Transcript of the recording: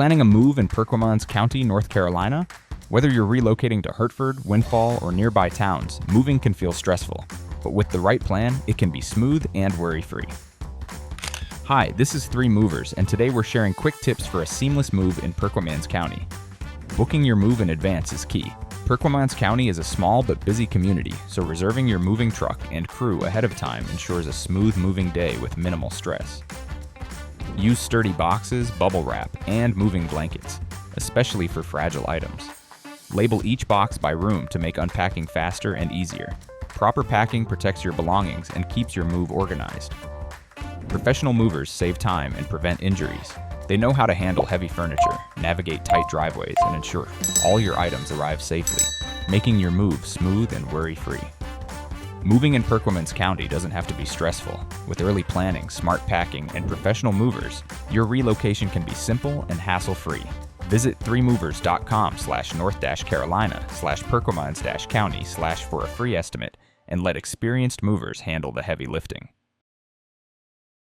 planning a move in Perquimans County, North Carolina? Whether you're relocating to Hertford, Winfall, or nearby towns, moving can feel stressful. But with the right plan, it can be smooth and worry-free. Hi, this is Three Movers, and today we're sharing quick tips for a seamless move in Perquimans County. Booking your move in advance is key. Perquimans County is a small but busy community, so reserving your moving truck and crew ahead of time ensures a smooth moving day with minimal stress. Use sturdy boxes, bubble wrap, and moving blankets, especially for fragile items. Label each box by room to make unpacking faster and easier. Proper packing protects your belongings and keeps your move organized. Professional movers save time and prevent injuries. They know how to handle heavy furniture, navigate tight driveways, and ensure all your items arrive safely, making your move smooth and worry-free. Moving in Perquimans County doesn't have to be stressful. With early planning, smart packing, and professional movers, your relocation can be simple and hassle-free. Visit threemovers.com/north-carolina/Perquimans-county/ for a free estimate and let experienced movers handle the heavy lifting.